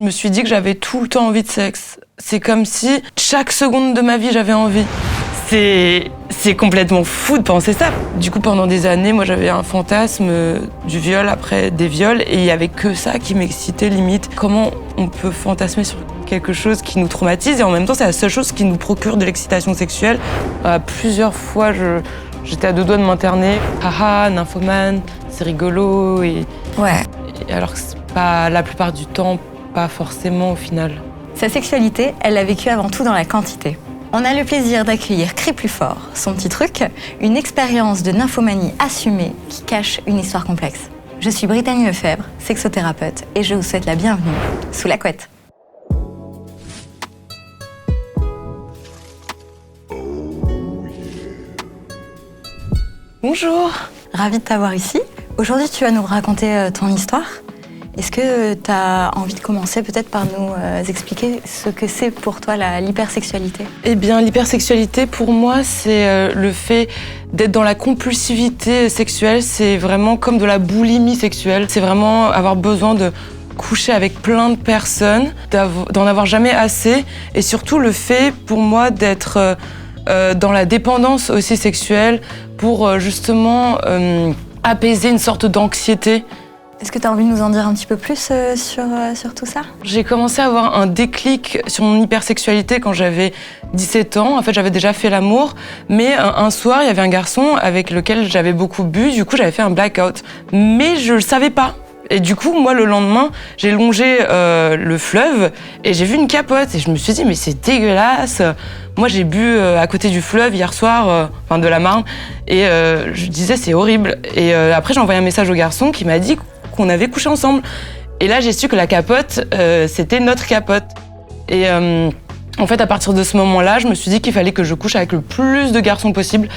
Je me suis dit que j'avais tout le temps envie de sexe. C'est comme si chaque seconde de ma vie, j'avais envie. C'est complètement fou de penser ça. Du coup, pendant des années, moi, j'avais un fantasme du viol après des viols et il y avait que ça qui m'excitait limite. Comment on peut fantasmer sur quelque chose qui nous traumatise et en même temps, c'est la seule chose qui nous procure de l'excitation sexuelle. Plusieurs fois, j'étais à deux doigts de m'interner. Haha, nymphomane, c'est rigolo et alors que c'est pas la plupart du temps, pas forcément au final. Sa sexualité, elle l'a vécue avant tout dans la quantité. On a le plaisir d'accueillir Crie plus fort, son petit truc, une expérience de nymphomanie assumée qui cache une histoire complexe. Je suis Brittany Lefebvre, sexothérapeute, et je vous souhaite la bienvenue sous la couette. Bonjour. Ravie de t'avoir ici. Aujourd'hui, tu vas nous raconter ton histoire. Est-ce que tu as envie de commencer peut-être par nous expliquer ce que c'est pour toi l'hypersexualité ? Eh bien, l'hypersexualité, pour moi, c'est le fait d'être dans la compulsivité sexuelle. C'est vraiment comme de la boulimie sexuelle. C'est vraiment avoir besoin de coucher avec plein de personnes, d'en avoir jamais assez. Et surtout, le fait, pour moi, d'être dans la dépendance aussi sexuelle pour justement apaiser une sorte d'anxiété. Est-ce que tu as envie de nous en dire un petit peu plus sur tout ça ? J'ai commencé à avoir un déclic sur mon hypersexualité quand j'avais 17 ans. En fait, j'avais déjà fait l'amour, mais un soir, il y avait un garçon avec lequel j'avais beaucoup bu. Du coup, j'avais fait un blackout. Mais je le savais pas. Et du coup, moi, le lendemain, j'ai longé le fleuve et j'ai vu une capote. Et je me suis dit, mais c'est dégueulasse. Moi, j'ai bu à côté du fleuve hier soir, de la Marne. Et je disais, c'est horrible. Et après, j'ai envoyé un message au garçon qui m'a dit qu'on avait couché ensemble. Et là, j'ai su que la capote, c'était notre capote. Et en fait, à partir de ce moment-là, je me suis dit qu'il fallait que je couche avec le plus de garçons possible.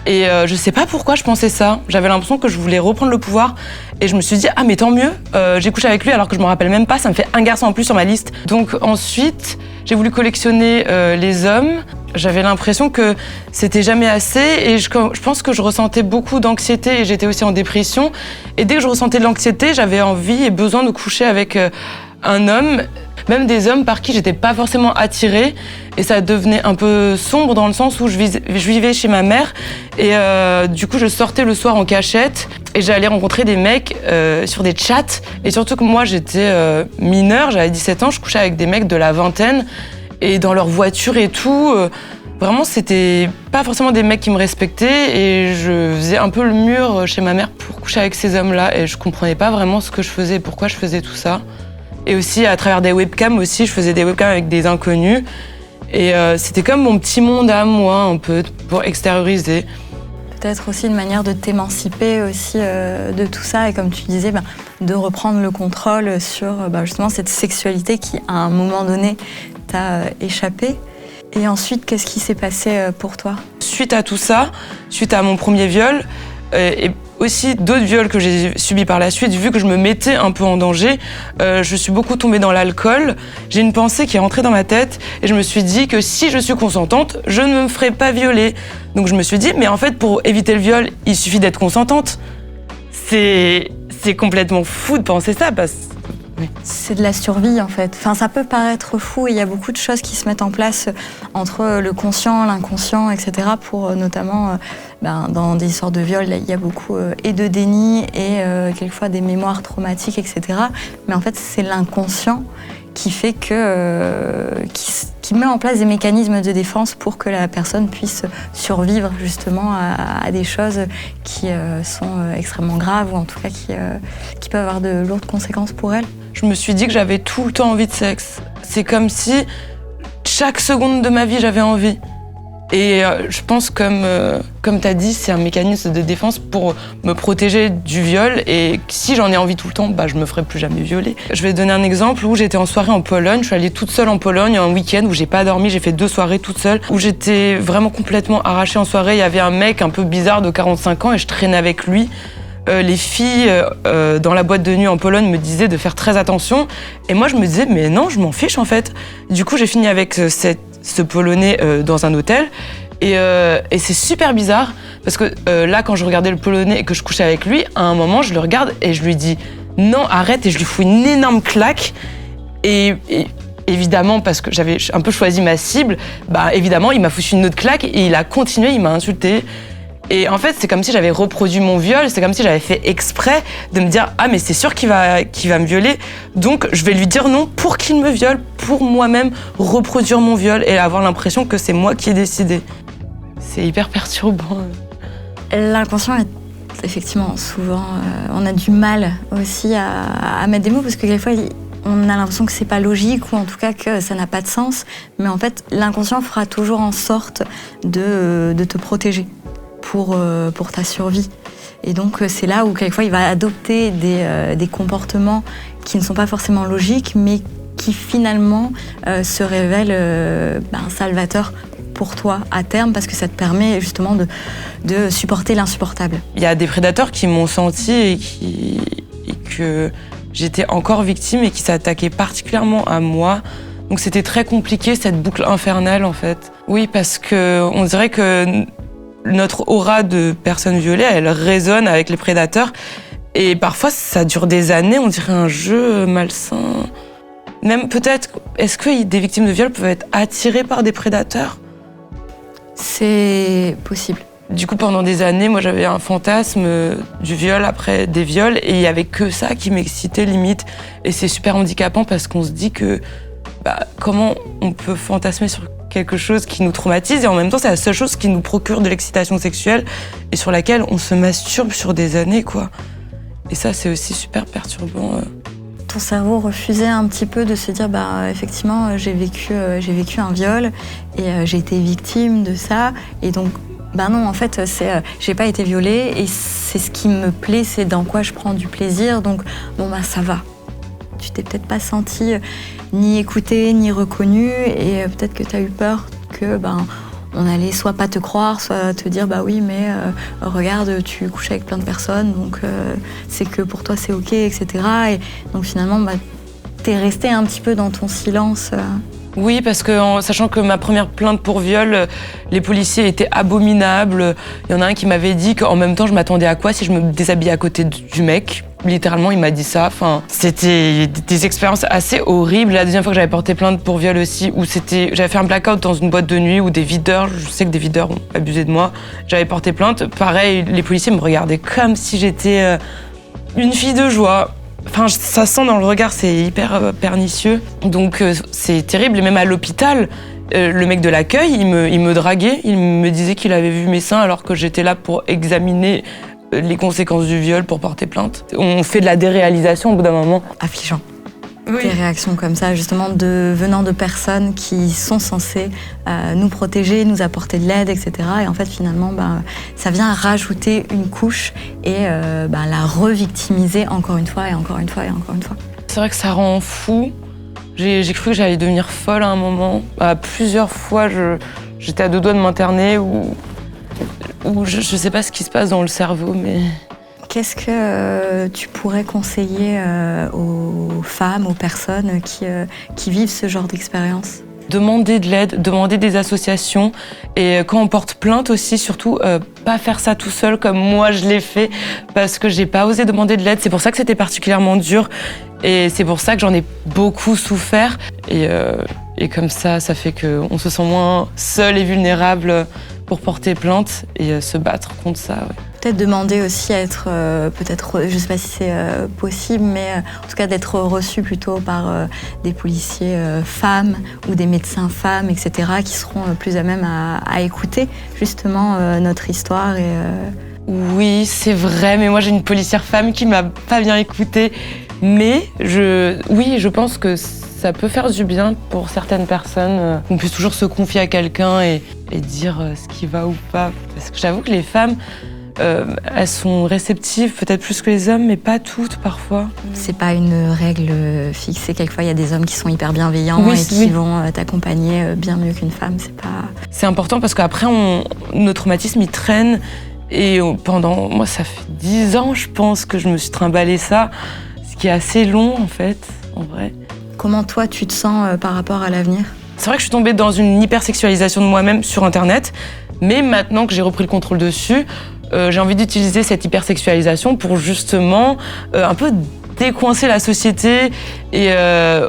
Et je sais pas pourquoi je pensais ça. J'avais l'impression que je voulais reprendre le pouvoir. Et je me suis dit, ah mais tant mieux, j'ai couché avec lui alors que je me rappelle même pas, ça me fait un garçon en plus sur ma liste. Donc ensuite, j'ai voulu collectionner les hommes. J'avais l'impression que c'était jamais assez et je pense que je ressentais beaucoup d'anxiété et j'étais aussi en dépression. Et dès que je ressentais de l'anxiété, j'avais envie et besoin de coucher avec un homme, même des hommes par qui j'étais pas forcément attirée. Et ça devenait un peu sombre dans le sens où je vivais chez ma mère et du coup je sortais le soir en cachette et j'allais rencontrer des mecs sur des chats. Et surtout que moi j'étais mineure, j'avais 17 ans, je couchais avec des mecs de la vingtaine et dans leur voiture et tout. Vraiment c'était pas forcément des mecs qui me respectaient et je faisais un peu le mur chez ma mère pour coucher avec ces hommes-là et je comprenais pas vraiment ce que je faisais, pourquoi je faisais tout ça. Et aussi à travers des webcams aussi, je faisais des webcams avec des inconnus. Et c'était comme mon petit monde à moi, un peu, pour extérioriser. Peut-être aussi une manière de t'émanciper aussi de tout ça et comme tu disais, de reprendre le contrôle sur justement cette sexualité qui, à un moment donné, t'a échappé. Et ensuite, qu'est-ce qui s'est passé pour toi ? Suite à tout ça, suite à mon premier viol, et aussi d'autres viols que j'ai subis par la suite, vu que je me mettais un peu en danger, je suis beaucoup tombée dans l'alcool. J'ai une pensée qui est rentrée dans ma tête et je me suis dit que si je suis consentante, je ne me ferai pas violer. Donc je me suis dit, mais en fait, pour éviter le viol, il suffit d'être consentante. C'est complètement fou de penser ça parce que... Oui. C'est de la survie en fait. Enfin, ça peut paraître fou et il y a beaucoup de choses qui se mettent en place entre le conscient, l'inconscient, etc. pour notamment, dans des histoires de viol, il y a beaucoup et de déni et quelquefois des mémoires traumatiques, etc. Mais en fait, c'est l'inconscient qui fait qui met en place des mécanismes de défense pour que la personne puisse survivre justement à des choses qui sont extrêmement graves ou en tout cas qui peuvent avoir de lourdes conséquences pour elle. Je me suis dit que j'avais tout le temps envie de sexe. C'est comme si chaque seconde de ma vie, j'avais envie. Et je pense, comme tu as dit, c'est un mécanisme de défense pour me protéger du viol. Et si j'en ai envie tout le temps, je me ferai plus jamais violer. Je vais te donner un exemple où j'étais en soirée en Pologne. Je suis allée toute seule en Pologne un week-end où j'ai pas dormi. J'ai fait 2 soirées toute seule où j'étais vraiment complètement arrachée en soirée. Il y avait un mec un peu bizarre de 45 ans et je traînais avec lui. Les filles dans la boîte de nuit en Pologne me disaient de faire très attention. Et moi, je me disais, mais non, je m'en fiche en fait. Du coup, j'ai fini avec ce Polonais dans un hôtel. Et c'est super bizarre parce que là, quand je regardais le Polonais et que je couchais avec lui, à un moment, je le regarde et je lui dis non, arrête, et je lui fous une énorme claque. Et évidemment, parce que j'avais un peu choisi ma cible, évidemment, il m'a foutu une autre claque et il a continué, il m'a insulté. Et en fait, c'est comme si j'avais reproduit mon viol, c'est comme si j'avais fait exprès de me dire « Ah, mais c'est sûr qu'il va me violer, donc je vais lui dire non pour qu'il me viole, pour moi-même reproduire mon viol et avoir l'impression que c'est moi qui ai décidé. » C'est hyper perturbant. L'inconscient est effectivement souvent... on a du mal aussi à mettre des mots parce que quelquefois, on a l'impression que c'est pas logique ou en tout cas que ça n'a pas de sens. Mais en fait, l'inconscient fera toujours en sorte de te protéger pour ta survie. Et donc, c'est là où quelquefois, il va adopter des comportements qui ne sont pas forcément logiques, mais qui finalement se révèlent salvateurs pour toi à terme parce que ça te permet justement de supporter l'insupportable. Il y a des prédateurs qui m'ont senti et que j'étais encore victime et qui s'attaquaient particulièrement à moi. Donc c'était très compliqué, cette boucle infernale en fait. Oui, parce qu'on dirait que notre aura de personne violée, elle résonne avec les prédateurs. Et parfois, ça dure des années, on dirait un jeu malsain. Même peut-être, est-ce que des victimes de viol peuvent être attirées par des prédateurs ? C'est possible. Du coup, pendant des années, moi, j'avais un fantasme du viol après des viols et il n'y avait que ça qui m'excitait limite. Et c'est super handicapant parce qu'on se dit que comment on peut fantasmer sur quelque chose qui nous traumatise et en même temps, c'est la seule chose qui nous procure de l'excitation sexuelle et sur laquelle on se masturbe sur des années, quoi. Et ça, c'est aussi super perturbant. Ton cerveau refusait un petit peu de se dire effectivement j'ai vécu un viol et j'ai été victime de ça et donc non en fait j'ai pas été violée et c'est ce qui me plaît, c'est dans quoi je prends du plaisir donc ça va. Tu t'es peut-être pas senti ni écoutée ni reconnue et peut-être que tu as eu peur que on allait soit pas te croire, soit te dire oui mais regarde tu couches avec plein de personnes donc c'est que pour toi c'est ok etc. Et donc finalement t'es resté un petit peu dans ton silence. Oui, parce que en sachant que ma première plainte pour viol, les policiers étaient abominables. Il y en a un qui m'avait dit qu'en même temps je m'attendais à quoi si je me déshabillais à côté du mec. Littéralement, il m'a dit ça. Enfin, c'était des expériences assez horribles. La deuxième fois que j'avais porté plainte pour viol aussi, où j'avais fait un blackout dans une boîte de nuit où des videurs, je sais que des videurs ont abusé de moi, j'avais porté plainte. Pareil, les policiers me regardaient comme si j'étais une fille de joie. Enfin, ça sent dans le regard, c'est hyper pernicieux. Donc c'est terrible. Et même à l'hôpital, le mec de l'accueil, il me draguait. Il me disait qu'il avait vu mes seins alors que j'étais là pour examiner les conséquences du viol pour porter plainte. On fait de la déréalisation au bout d'un moment. Affligeant. Oui. Des réactions comme ça, justement, venant de personnes qui sont censées nous protéger, nous apporter de l'aide, etc. Et en fait, finalement, ça vient rajouter une couche et la revictimiser encore une fois et encore une fois et encore une fois. C'est vrai que ça rend fou. J'ai cru que j'allais devenir folle à un moment. Plusieurs fois, j'étais à deux doigts de m'interner ou je sais pas ce qui se passe dans le cerveau, mais... Qu'est-ce que tu pourrais conseiller aux femmes, aux personnes qui vivent ce genre d'expérience ? Demander de l'aide, demander des associations et quand on porte plainte aussi, surtout pas faire ça tout seul comme moi je l'ai fait parce que j'ai pas osé demander de l'aide. C'est pour ça que c'était particulièrement dur et c'est pour ça que j'en ai beaucoup souffert et comme ça fait qu'on se sent moins seul et vulnérable pour porter plainte et se battre contre ça. Ouais. Peut-être demander aussi à être, je sais pas si c'est possible, mais en tout cas d'être reçu plutôt par des policiers femmes ou des médecins femmes, etc., qui seront plus à même à écouter justement notre histoire. Oui, c'est vrai, mais moi j'ai une policière femme qui m'a pas bien écoutée. Mais je pense que ça peut faire du bien pour certaines personnes qu'on puisse toujours se confier à quelqu'un et dire ce qui va ou pas. Parce que j'avoue que les femmes, elles sont réceptives, peut-être plus que les hommes, mais pas toutes parfois. C'est pas une règle fixée. Quelquefois, il y a des hommes qui sont hyper bienveillants et qui vont t'accompagner bien mieux qu'une femme. C'est important parce qu'après, nos traumatismes, ils traînent. Et moi, ça fait 10 ans, je pense, que je me suis trimballé ça. Ce qui est assez long, en fait, en vrai. Comment toi, tu te sens par rapport à l'avenir ? C'est vrai que je suis tombée dans une hypersexualisation de moi-même sur Internet, mais maintenant que j'ai repris le contrôle dessus, j'ai envie d'utiliser cette hypersexualisation pour justement un peu décoincer la société et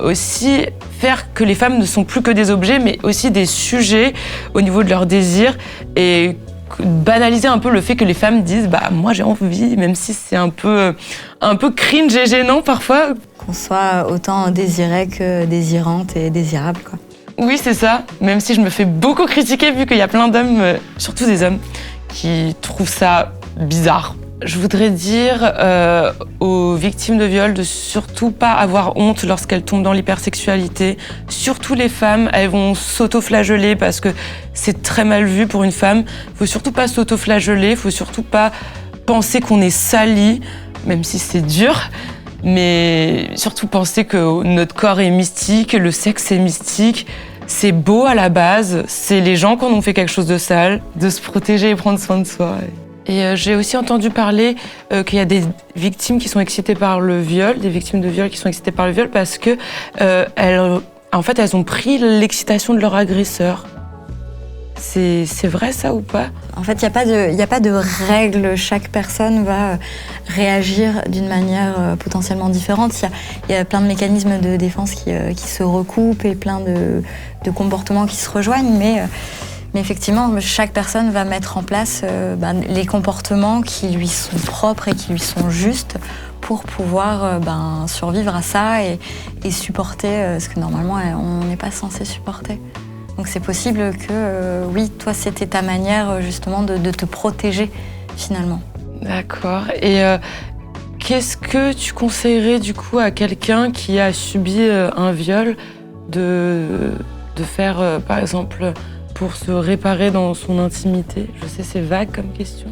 aussi faire que les femmes ne sont plus que des objets, mais aussi des sujets au niveau de leurs désirs et banaliser un peu le fait que les femmes disent « moi j'ai envie », même si c'est un peu cringe et gênant parfois. Qu'on soit autant désirée que désirante et désirable, quoi. Oui, c'est ça, même si je me fais beaucoup critiquer vu qu'il y a plein d'hommes, surtout des hommes, qui trouvent ça bizarre. Je voudrais dire aux victimes de viol de surtout pas avoir honte lorsqu'elles tombent dans l'hypersexualité. Surtout les femmes, elles vont s'auto-flageller parce que c'est très mal vu pour une femme. Il faut surtout pas s'auto-flageller, il faut surtout pas penser qu'on est sali, même si c'est dur. Mais surtout penser que notre corps est mystique, le sexe est mystique. C'est beau à la base, c'est les gens qui en ont fait quelque chose de sale, de se protéger et prendre soin de soi. Et j'ai aussi entendu parler qu'il y a des victimes qui sont excitées par le viol, des victimes de viol qui sont excitées par le viol parce que elles ont pris l'excitation de leur agresseur. C'est vrai ça ou pas? En fait, il n'y a pas de règle. Chaque personne va réagir d'une manière potentiellement différente. Il y a plein de mécanismes de défense qui se recoupent et plein de comportements qui se rejoignent. Mais effectivement, chaque personne va mettre en place les comportements qui lui sont propres et qui lui sont justes pour pouvoir survivre à ça et supporter ce que normalement on n'est pas censé supporter. Donc c'est possible que, oui, toi, c'était ta manière justement de te protéger finalement. D'accord. Et qu'est-ce que tu conseillerais du coup à quelqu'un qui a subi un viol de faire, par exemple, pour se réparer dans son intimité? Je sais, c'est vague comme question.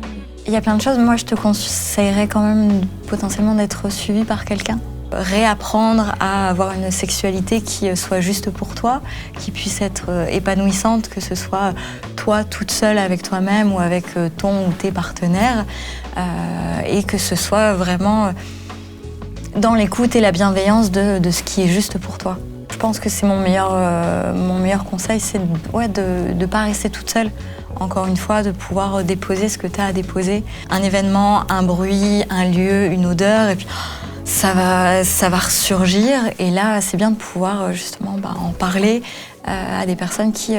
Il y a plein de choses. Moi, je te conseillerais quand même potentiellement d'être suivi par quelqu'un. Réapprendre à avoir une sexualité qui soit juste pour toi, qui puisse être épanouissante, que ce soit toi toute seule avec toi-même ou avec ton ou tes partenaires, et que ce soit vraiment dans l'écoute et la bienveillance de ce qui est juste pour toi. Je pense que c'est mon meilleur conseil, c'est de ne pas rester toute seule. Encore une fois, de pouvoir déposer ce que tu as à déposer. Un événement, un bruit, un lieu, une odeur, et puis ça va ressurgir. Et là, c'est bien de pouvoir justement en parler à des personnes qui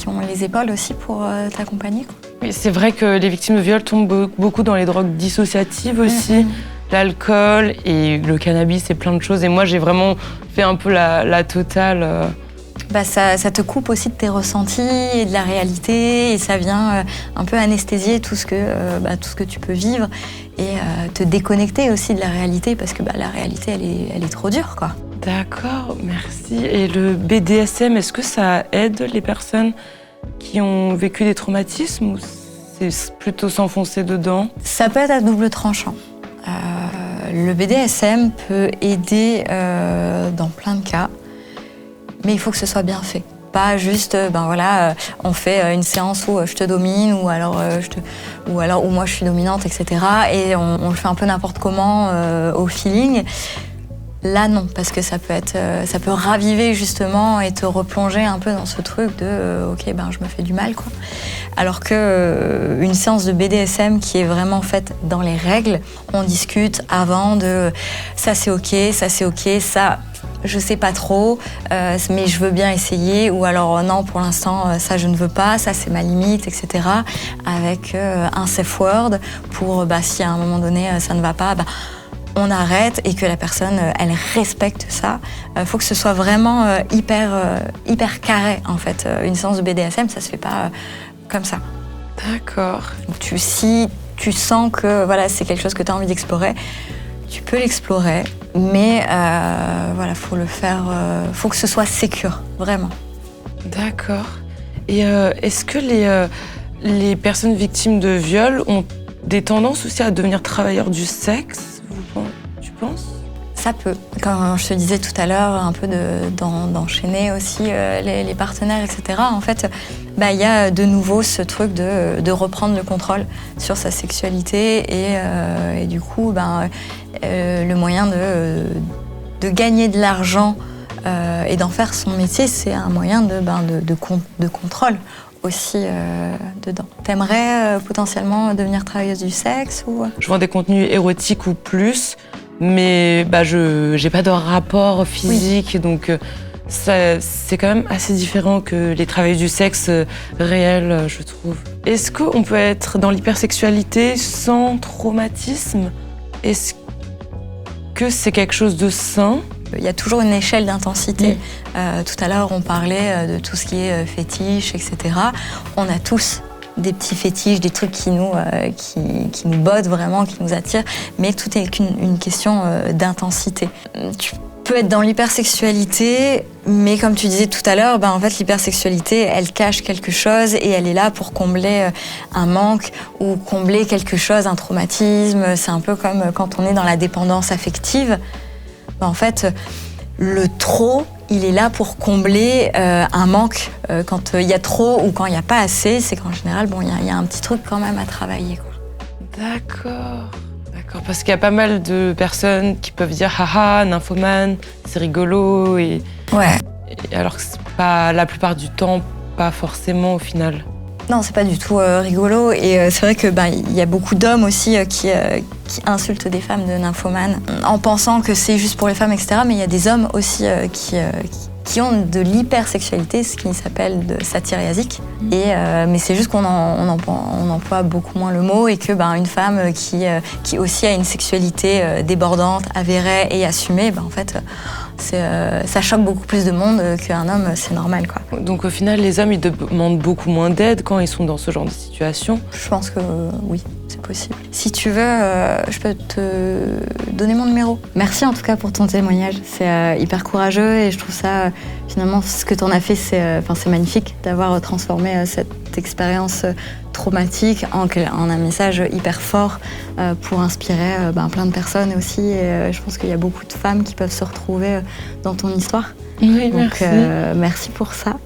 ont les épaules aussi pour t'accompagner. Oui, c'est vrai que les victimes de viol tombent beaucoup dans les drogues dissociatives aussi. L'alcool et le cannabis et plein de choses. Et moi, j'ai vraiment fait un peu la totale. Ça te coupe aussi de tes ressentis et de la réalité, et ça vient un peu anesthésier tout ce que tu peux vivre et te déconnecter aussi de la réalité, parce que la réalité, elle est trop dure, quoi. D'accord, merci. Et le BDSM, est-ce que ça aide les personnes qui ont vécu des traumatismes ou c'est plutôt s'enfoncer dedans? Ça peut être à double tranchant. Le BDSM peut aider dans plein de cas. Mais il faut que ce soit bien fait. Pas juste, on fait une séance où je te domine, ou alors où moi je suis dominante, etc. Et on le fait un peu n'importe comment au feeling. Là, non, parce que ça peut raviver justement et te replonger un peu dans ce truc de je me fais du mal, quoi. Alors que une séance de BDSM qui est vraiment faite dans les règles, on discute avant de ça c'est ok, ça je sais pas trop, mais je veux bien essayer, ou alors non, pour l'instant, ça je ne veux pas, ça c'est ma limite, etc. Avec un safe word pour si à un moment donné ça ne va pas, on arrête, et que la personne elle respecte ça. Faut que ce soit vraiment hyper carré en fait. Une séance de BDSM, ça se fait pas comme ça. D'accord. Si tu sens que c'est quelque chose que tu as envie d'explorer, tu peux l'explorer, mais faut le faire. Faut que ce soit sécure, vraiment. D'accord. Et est-ce que les personnes victimes de viol ont des tendances aussi à devenir travailleurs du sexe, tu penses? Ça peut. Comme je te disais tout à l'heure, un peu d'enchaîner aussi les partenaires, etc. En fait, il y a de nouveau ce truc de reprendre le contrôle sur sa sexualité et du coup, le moyen de gagner de l'argent et d'en faire son métier, c'est un moyen de contrôle aussi dedans. T'aimerais potentiellement devenir travailleuse du sexe ou... Je vends des contenus érotiques ou plus. mais je j'ai pas de rapport physique, donc c'est quand même assez différent que les travailleurs du sexe réels, je trouve. Est-ce qu'on peut être dans l'hypersexualité sans traumatisme? Est-ce que c'est quelque chose de sain? Il y a toujours une échelle d'intensité. Tout à l'heure, on parlait de tout ce qui est fétiche, etc. On a tous des petits fétiches, des trucs qui nous bottent vraiment, qui nous attirent, mais tout est qu'une question d'intensité. Tu peux être dans l'hypersexualité, mais comme tu disais tout à l'heure, en fait, l'hypersexualité, elle cache quelque chose et elle est là pour combler un manque ou combler quelque chose, un traumatisme. C'est un peu comme quand on est dans la dépendance affective. En fait, le trop, il est là pour combler un manque. Quand il y a trop ou quand il n'y a pas assez, c'est qu'en général, il y a un petit truc quand même à travailler, quoi. D'accord. Parce qu'il y a pas mal de personnes qui peuvent dire haha, nymphomane, c'est rigolo, et alors que c'est pas, la plupart du temps, pas forcément au final. Non, c'est pas du tout rigolo, et c'est vrai que il y a beaucoup d'hommes aussi qui insultent des femmes de nymphomanes en pensant que c'est juste pour les femmes, etc. Mais il y a des hommes aussi qui ont de l'hypersexualité, ce qui s'appelle de satyriasique. Mais c'est juste qu'on emploie beaucoup moins le mot, et que une femme qui aussi a une sexualité débordante, avérée et assumée, en fait, ça choque beaucoup plus de monde qu'un homme, c'est normal, quoi. Donc au final, les hommes, ils demandent beaucoup moins d'aide quand ils sont dans ce genre de situation? Je pense que oui, c'est possible. Si tu veux, je peux te donner mon numéro. Merci en tout cas pour ton témoignage. C'est hyper courageux, et je trouve ça, finalement, ce que tu en as fait, c'est magnifique d'avoir transformé cette expérience traumatique en un message hyper fort pour inspirer plein de personnes aussi. Et je pense qu'il y a beaucoup de femmes qui peuvent se retrouver dans ton histoire. Oui, donc merci. Merci pour ça.